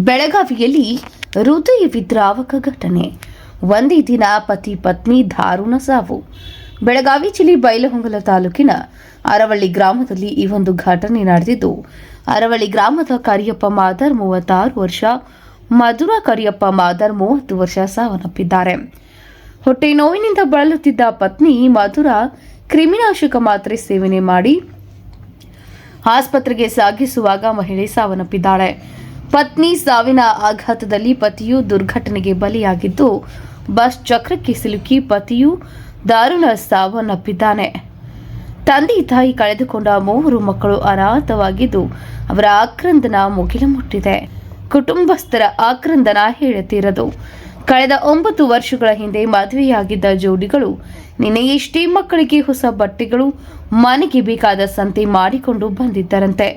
ಬೆಳಗಾವಿಯಲ್ಲಿ ಹೃದಯ ವಿದ್ರಾವಕ ಘಟನೆ. ಒಂದೇ ದಿನ ಪತಿ ಪತ್ನಿ ದಾರುಣ ಸಾವು. ಬೆಳಗಾವಿ ಜಿಲ್ಲೆ ಬೈಲಹೊಂಗಲ ತಾಲೂಕಿನ ಅರವಳ್ಳಿ ಗ್ರಾಮದಲ್ಲಿ ಈ ಒಂದು ಘಟನೆ ನಡೆದಿದ್ದು, ಅರವಳ್ಳಿ ಗ್ರಾಮದ ಕರಿಯಪ್ಪ ಮಾದರ್ 36 ವರ್ಷ, ಮಧುರಾ ಕರಿಯಪ್ಪ ಮಾದರ್ 30 ವರ್ಷ ಸಾವನ್ನಪ್ಪಿದ್ದಾರೆ. ಹೊಟ್ಟೆ ನೋವಿನಿಂದ ಬಳಲುತ್ತಿದ್ದ ಪತ್ನಿ ಮಧುರಾ ಕ್ರಿಮಿನಾಶಕ ಮಾತ್ರೆ ಸೇವನೆ ಮಾಡಿ ಆಸ್ಪತ್ರೆಗೆ ಸಾಗಿಸುವಾಗ ಮಹಿಳೆ ಸಾವನ್ನಪ್ಪಿದ್ದಾಳೆ. ಪತ್ನಿ ಸಾವಿನ ಆಘಾತದಲ್ಲಿ ಪತಿಯು ದುರ್ಘಟನೆಗೆ ಬಲಿಯಾಗಿದ್ದು, ಬಸ್ ಚಕ್ರಕ್ಕೆ ಸಿಲುಕಿ ಪತಿಯು ದಾರುಣ ಸಾವನ್ನಪ್ಪಿದ್ದಾನೆ. ತಂದೆ ತಾಯಿ ಕಳೆದುಕೊಂಡ 3 ಮಕ್ಕಳು ಅನಾಥವಾಗಿದ್ದು, ಅವರ ಆಕ್ರಂದನ ಮುಗಿಲು ಮುಟ್ಟಿದೆ. ಕುಟುಂಬಸ್ಥರ ಆಕ್ರಂದನ ಹೇಳುತ್ತಿರದು. ಕಳೆದ 9 ವರ್ಷಗಳ ಹಿಂದೆ ಮದುವೆಯಾಗಿದ್ದ ಜೋಡಿಗಳು ನಿನ್ನೆಯಷ್ಟೇ ಮಕ್ಕಳಿಗೆ ಹೊಸ ಬಟ್ಟೆಗಳು, ಮನೆಗೆ ಬೇಕಾದ ಸಂತೆ ಮಾಡಿಕೊಂಡು ಬಂದಿದ್ದರಂತೆ.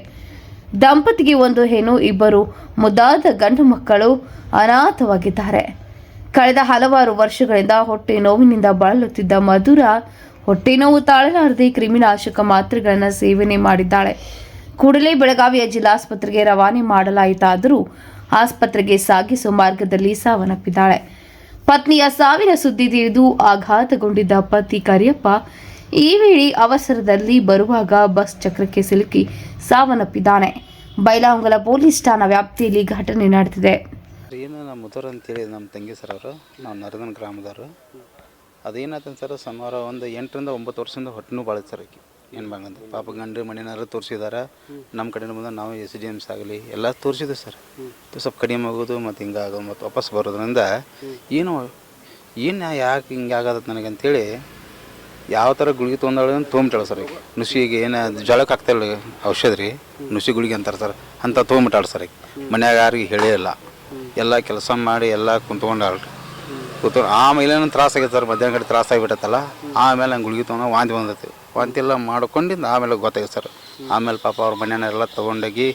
ದಂಪತಿಗೆ 1 ಹೆಣ್ಣು, 2 ಮುದ್ದಾದ ಗಂಡು ಮಕ್ಕಳು ಅನಾಥವಾಗಿದ್ದಾರೆ. ಕಳೆದ ಹಲವಾರು ವರ್ಷಗಳಿಂದ ಹೊಟ್ಟೆ ನೋವಿನಿಂದ ಬಳಲುತ್ತಿದ್ದ ಮಧುರಾ ಹೊಟ್ಟೆ ನೋವು ತಾಳಲಾರದೆ ಕ್ರಿಮಿನಾಶಕ ಮಾತ್ರೆಗಳನ್ನು ಸೇವನೆ ಮಾಡಿದ್ದಾಳೆ. ಕೂಡಲೇ ಬೆಳಗಾವಿಯ ಜಿಲ್ಲಾಸ್ಪತ್ರೆಗೆ ರವಾನೆ ಮಾಡಲಾಯಿತಾದರೂ ಆಸ್ಪತ್ರೆಗೆ ಸಾಗಿಸುವ ಮಾರ್ಗದಲ್ಲಿ ಸಾವನ್ನಪ್ಪಿದ್ದಾಳೆ. ಪತ್ನಿಯ ಸಾವಿನ ಸುದ್ದಿ ತಿಳಿದು ಆಘಾತಗೊಂಡಿದ್ದ ಪತಿ ಕರಿಯಪ್ಪ ಈ ವೇಳೆ ಅವಸರದಲ್ಲಿ ಬರುವಾಗ ಬಸ್ ಚಕ್ರಕ್ಕೆ ಸಿಲುಕಿ ಸಾವನ್ನಪ್ಪಿದ್ದಾನೆ. ಬೈಲಹೊಂಗಲ ಪೊಲೀಸ್ ಠಾಣಾ ವ್ಯಾಪ್ತಿಯಲ್ಲಿ ಘಟನೆ ನಡೆದಿದೆ. ಏನು ನಮ್ಮ ಮುದೂರು ಅಂತೇಳಿ ನಮ್ಮ ತಂಗಿ ಸರ್ ಅವರು, ನಾವು ನರದನ ಗ್ರಾಮದವರು. ಅದೇನಾಯ್ತು ಸರ್, ಸುಮಾರು ಒಂದು 8 ರಿಂದ 9 ವರ್ಷದಿಂದ ಹೊಟ್ಟೆನೂ ಭಾಳ ಸರ್. ಏನು ಬಂಗಂತ ಪಾಪ ಗಂಡು ಮನೆಯವರು ತೋರಿಸಿದಾರೆ. ನಮ್ಮ ಕಡೆಯಿಂದ ಬಂದು ನಾವು SDMs ಆಗಲಿ ಎಲ್ಲ ತೋರಿಸಿದ್ವಿ ಸರ್. ಸ್ವಲ್ಪ ಕಡಿಮೆ ಆಗೋದು ಮತ್ತು ಹಿಂಗಾಗೋದು ಮತ್ತು ವಾಪಸ್ ಬರೋದ್ರಿಂದ ಏನು ಯಾಕೆ ಹಿಂಗೆ ಆಗತ್ತೆ ನನಗಂತೇಳಿ ಯಾವ ಥರ ಗುಳಿಗೆ ತೊಗೊಂಬಿಟ್ಟಾಳೆ ಸರ್. ಈಗ ನುಸಿಗೆ ಏನು ಜಳಕ್ಕೆ ಆಗ್ತಾಯಿಲ್ಲ ಔಷಧ ರೀ, ನುಸಿ ಗುಳಿಗೆ ಅಂತಾರೆ ಸರ್, ಅಂತ ತೊಗೊಂಬಿಟ್ಟಾಳೆ ಸರ್. ಈಗ ಮನ್ಯಾಗ ಯಾರಿಗೆ ಹೇಳಿಲ್ಲ, ಎಲ್ಲ ಕೆಲಸ ಮಾಡಿ ಎಲ್ಲ ಕುಂತ್ಕೊಂಡಾಳ್ರಿ. ಆಮೇಲೆ ಏನೋ ತ್ರಾಸ ಆಗೈತೆ ಸರ್, ಮಧ್ಯಾಹ್ನ ಕಡೆ ತ್ರಾಸ ಆಗಿಬಿಟ್ಟತ್ತಲ್ಲ. ಆಮೇಲೆ ನಂಗೆ ಗುಳಿಗೆ ತೊಗೊಂಡು ವಾಂತಿ ಬಂದೈತಿ. ವಾಂತಿ ಎಲ್ಲ ಮಾಡ್ಕೊಂಡಿದ್ದು ಆಮೇಲೆ ಗೊತ್ತಾಗಿದೆ ಸರ್. ಆಮೇಲೆ ಪಾಪ ಅವ್ರ ಮನೆಯನ್ನೆಲ್ಲ ತೊಗೊಂಡೋಗಿ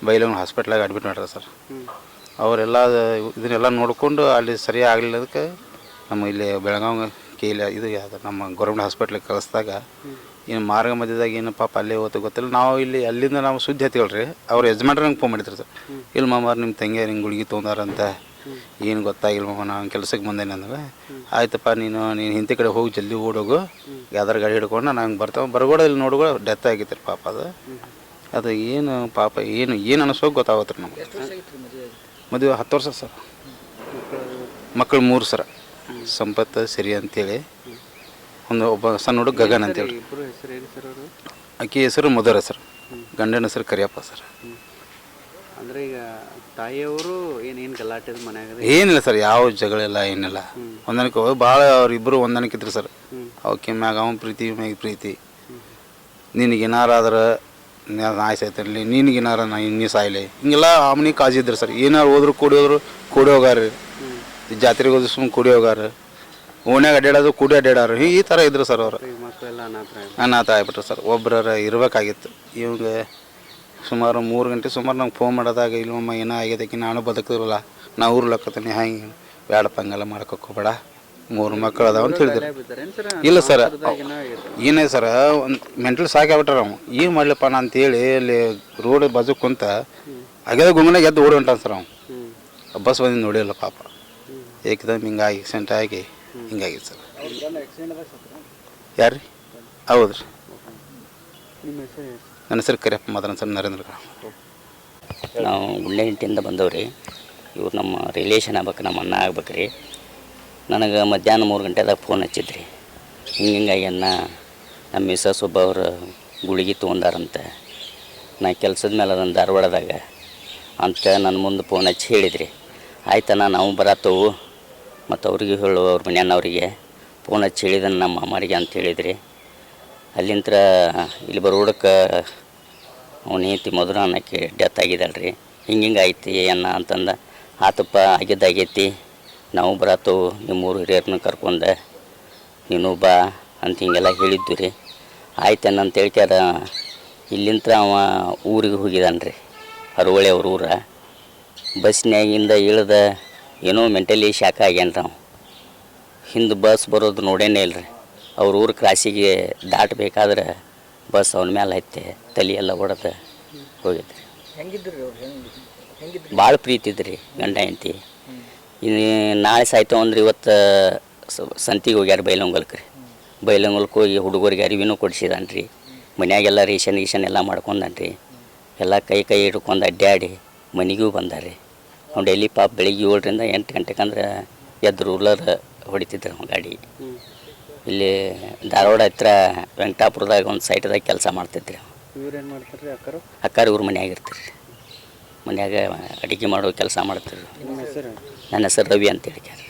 ಬೈಲಹೊಂಗಲ ಹಾಸ್ಪಿಟ್ಲಾಗ ಅಡ್ಮಿಟ್ ಮಾಡ್ಯಾರ ಸರ್. ಅವರೆಲ್ಲ ಇದನ್ನೆಲ್ಲ ನೋಡಿಕೊಂಡು ಅಲ್ಲಿ ಸರಿಯಾಗಿ ಆಗಲಿಲ್ಲದಕ್ಕೆ ನಮ್ಮ ಇಲ್ಲಿ ಬೆಳಗಾವಿ ಕೇಳಿ ಇದು ನಮ್ಮ ಗೌರ್ಮೆಂಟ್ ಹಾಸ್ಪಿಟ್ಲಿಗೆ ಕಳಿಸಿದಾಗ ಏನು ಮಾರ್ಗ ಮಧ್ಯದಾಗ ಏನು ಪಾಪ ಅಲ್ಲೇ ಹೋಗ್ತು ಗೊತ್ತಿಲ್ಲ. ನಾವು ಇಲ್ಲಿ ಅಲ್ಲಿಂದ ನಾವು ಸುದ್ದಿ ಹತ್ತಿಳ್ರಿ, ಅವ್ರು ಯಜಮಾನ್ರು ನಂಗೆ ಫೋನ್ ಮಾಡಿದ್ರು ಸರ್. ಇಲ್ಲಿ ಮಾಮಾರು ನಿಮ್ಮ ತಂಗಿ ಹಿಂಗೆ ಗುಳಿಗೆ ತೊಗೊಂಡಾರಂತ, ಏನು ಗೊತ್ತಾಗಿಲ್ಲ ಮಾಮ, ನಾನು ಕೆಲಸಕ್ಕೆ ಬಂದೇನೆ ಅಂದ್ರೆ, ಆಯ್ತಪ್ಪ ನೀನು ಹಿಂದೆ ಕಡೆ ಹೋಗಿ ಜಲ್ದಿ ಓಡೋಗು, ಯಾವ್ದಾರು ಗಾಡಿ ಹಿಡ್ಕೊಂಡು ನಂಗೆ ಬರ್ತಾವೆ ಬರಗೋಡ ಇಲ್ಲಿ ನೋಡುವ ಡೆತ್ ಆಗಿತ್ತು ರೀ ಪಾಪ. ಅದು ಏನು ಪಾಪ ಏನು ಅನ್ನಿಸೋಕೆ ಗೊತ್ತಾಗತ್ತೆ ರೀ ನಮ್ಗೆ. ಮದುವೆ 10 ವರ್ಷ ಸರ್. ಮಕ್ಕಳು 3 ಸರ್, ಸಂಪತ್ ಸರಿ ಅಂತೇಳಿ, ಒಬ್ಬ ಸಣ್ಣ ಹುಡುಗ ಗಗನ್ ಅಂತೇಳಿ. ಆಕೆ ಹೆಸರು ಮಧುರ ಸರ್, ಗಂಡನ ಹೆಸರು ಕರಿಯಪ್ಪ ಸರ್. ಅಂದರೆ ಈಗ ತಾಯಿಯವರು ಏನೇನು ಗಲಾಟೆ ಮನ್ಯಾಗ ಏನಿಲ್ಲ ಸರ್, ಯಾವ ಜಗಳಿಲ್ಲ ಏನಿಲ್ಲ. ಹೊಂದಾಣಿಕೆ ಭಾಳ ಅವ್ರಿಬ್ಬರು ಹೊಂದಾಣಿಕೆ ಇದ್ರು ಸರ್. ಅವಕ್ಕೆ ಮ್ಯಾಗ ಅವನ ಪ್ರೀತಿ ಮ್ಯಾಗ ಪ್ರೀತಿ. ನಿನಗೇನಾರಾದ್ರೆ ನಾಯಿ ಸಾಯ್ತಿರಲಿ, ನಿನಗೇನಾರ ನಾ ಇನ್ನೂ ಸಾಯ್ಲಿ, ಹಿಂಗೆಲ್ಲ ಆಮನಿ ಕಾಜಿ ಇದ್ರು ಸರ್. ಏನಾರು ಹೋದ್ರು ಕೂಡಿ ಹೋಗಾರ, ಜಾತ್ರೆಗೆ ಹೋದ್ರು ಸುಮ್ಮನೆ ಕೂಡಿ ಹೋಗಾರ, ಓಣ್ಯಾಗ ಅಡ್ಡಾಡೋದು ಕೂಡಿ ಅಡ್ಡಾಡಾರು, ಈ ಥರ ಇದ್ರು ಸರ್. ಅವರು ಅನಾಥ ಆಗ್ಬಿಟ್ರು ಸರ್. ಒಬ್ಬರ ಇರಬೇಕಾಗಿತ್ತು. ಇವಂಗೆ ಸುಮಾರು 3 ಗಂಟೆ ಸುಮಾರು ನಂಗೆ ಫೋನ್ ಮಾಡೋದಾಗ, ಇಲ್ಲಮ್ಮ ಏನೋ ಆಗ್ಯದಕ್ಕೆ ನಾನು ಬದುಕಿರಲ್ಲ, ನಾ ಊರ್ಲಕ್ಕತ್ತೀನಿ, ಹೆಂಗೆ ಬೇಡಪ್ಪ ಹಂಗೆಲ್ಲ ಮಾಡ್ಕೋಬೇಡ, 3 ಮಕ್ಕಳು ಅದಾವ ಅಂತ ಹೇಳಿದ್ರು. ಇಲ್ಲ ಸರ್, ಏನೇ ಸರ್, ಒಂದು ಮೆಂಟಲ್ ಸಾಕಾಗ್ಬಿಟ್ರೆ ನಾವು ಏನು ಮಾಡಲಪ್ಪ ನಾ ಅಂತೇಳಿ ಅಲ್ಲಿ ರೋಡ್ ಬಾಜು ಕುಂತ ಆಗ್ಯದ ಗುಂಗನಾಗ ಎದ್ದು ಓಡಿ ಹೊಂಟಾನ ಸರ್. ಅವ್ನು ಬಸ್ ಬಂದು ನೋಡಿಲ್ಲ ಪಾಪ, ಏಕದಮ್ ಹಿಂಗಾಗಿ ಆಕ್ಸಿಡೆಂಟ್ ಆಗಿ ಹಿಂಗಾಗಿತ್ತು ಸರ್. ಯಾರು ರೀ? ಹೌದು ರೀ. ನನ್ನ ಹೆಸರು ಕರಿಯಪ್ಪ ಮಾದರ್ ಸರ್, ನರೇಂದ್ರ ಗ್ರಾಮ. ನಾವು ಗುಂಡ್ಲೆಹಿಂಟಿಯಿಂದ ಬಂದವ್ರಿ. ಇವ್ರು ನಮ್ಮ ರಿಲೇಷನ್ ಆಗ್ಬೇಕು, ನಮ್ಮ ಅಣ್ಣ ಆಗ್ಬೇಕು ರೀ. ನನಗೆ ಮಧ್ಯಾಹ್ನ 3 ಗಂಟೆದಾಗ ಫೋನ್ ಹಚ್ಚಿದ್ರಿ. ಹಿಂಗಾಗಿ ನಮ್ಮ ಮಿಸಸ್ ಒಬ್ಬವ್ರು ಗುಳಿಗೆ ತೊಗೊಂಡಾರಂತೆ. ನಾ ಕೆಲಸದ ಮೇಲೆ ಅದನ್ನು ಧಾರವಾಡದಾಗ ಅಂತ ನನ್ನ ಮುಂದೆ ಫೋನ್ ಹಚ್ಚಿ ಹೇಳಿದ್ರಿ. ಆಯ್ತಣ್ಣ ನಾವು ಬರತ್ತವು, ಮತ್ತು ಅವ್ರಿಗೆ ಹೇಳು, ಅವ್ರ ಮನೆಯವ್ರಿಗೆ ಫೋನ್ ಹಚ್ಚಿ ಹೇಳಿದನು ನಮ್ಮ ಅಮ್ಮರಿಗೆ ಅಂತ ಹೇಳಿದ್ರಿ. ಅಲ್ಲಿಂದ ಇಲ್ಲಿ ಬರೋಡಕ್ಕೆ ಅವನ ಹೆಂಡತಿ ಮಧುರ ಅನ್ನೋಕ್ಕೆ ಡೆತ್ ಆಗಿದ್ದಲ್ರಿ. ಹಿಂಗೆ ಐತಿ ಅಂತಂದ, ಆತಪ್ಪ ಆಗಿದ್ದಾಗೈತಿ, ನಾವು ಬರತ್ತವು, ನಿಮ್ಮ 3 ಹಿರಿಯರನ್ನ ಕರ್ಕೊಂಡೆ ನೀನು ಬಾ ಅಂತ ಹಿಂಗೆಲ್ಲ ಹೇಳಿದ್ದು ರೀ. ಆಯ್ತಣ್ಣ ಅಂತ ಹೇಳ್ಕ್ಯಾರ ಇಲ್ಲಿಂದ ಅವ ಊರಿಗೆ ಹೋಗಿದ್ದಾನೆ ರೀ, ಹರವಳ್ಳಿ ಅವ್ರ ಊರ. ಬಸ್ನ್ಯಾಗಿಂದ ಇಳ್ದ ಏನೋ ಮೆಂಟಲಿ ಶಾಕ್ ಆಗ್ಯಾನ ರೀ. ಹಿಂದೆ ಬಸ್ ಬರೋದು ನೋಡೇನೇ ಇಲ್ಲ ರೀ. ಅವ್ರ ಊರು ಕ್ರಾಸಿಗೆ ದಾಟಬೇಕಾದ್ರೆ ಬಸ್ ಅವನ ಮೇಲೆ ಹತ್ತೆ ತಲೆ ಎಲ್ಲ ಹೊಡೆದು ಹೋಗಿದ್ರಿ. ಭಾಳ ಪ್ರೀತಿ ಇದ್ರಿ ಗಂಡ ಹೆಂಡತಿ. ಇನ್ನು ನಾಳೆ ಸಾಯ್ತು ಅಂದ್ರೆ ಇವತ್ತು ಸಂತಿಗೆ ಹೋಗ್ಯಾರ ಬೈಲೊಂಗಲ್ಕೆ ರೀ. ಬೈಲೊಂಗಲ್ಕೆ ಹೋಗಿ ಹುಡುಗರಿಗೆ ಅರಿವಿನೂ ಕೊಡಿಸಿದಾನೆ ರೀ. ಮನ್ಯಾಗೆಲ್ಲ ರೇಷನ್ ಎಲ್ಲ ಮಾಡ್ಕೊಂಡಾನೆ ರೀ. ಎಲ್ಲ ಕೈ ಹಿಡ್ಕೊಂಡು ಅಡ್ಡಾಡಿ ಮನೆಗೂ ಬಂದಾರೆ. ಅವ್ನು ಡೈಲಿ ಪಾಪ ಬೆಳಿಗ್ಗೆ 7ರಿಂದ 8 ಗಂಟೆಗೆ ಅಂದ್ರೆ ಎದ್ದು ರೂಲರ್ ಹೊಡಿತಿದ್ರು ಅವ್ನು ಗಾಡಿ. ಇಲ್ಲಿ ಧಾರವಾಡ ಹತ್ರ ವೆಂಕಟಾಪುರದಾಗ ಒಂದು ಸೈಟ್ದಾಗ ಕೆಲಸ ಮಾಡ್ತಿದ್ರಿ. ಇವ್ರೇನು ಮಾಡ್ತಾರೆ ರೀ ಅಕ್ಕರು? ಅಕ್ಕಾರು ಇವ್ರ ಮನ್ಯಾಗ ಇರ್ತೀರಿ. ಮನ್ಯಾಗ ಅಡುಗೆ ಮಾಡೋ ಕೆಲಸ ಮಾಡ್ತೀರಿ. ನಿಮ್ಮ ಹೆಸರು? ನನ್ನ ಹೆಸರು ರವಿ ಅಂತ ಹೇಳಿದ್ದಾರೆ.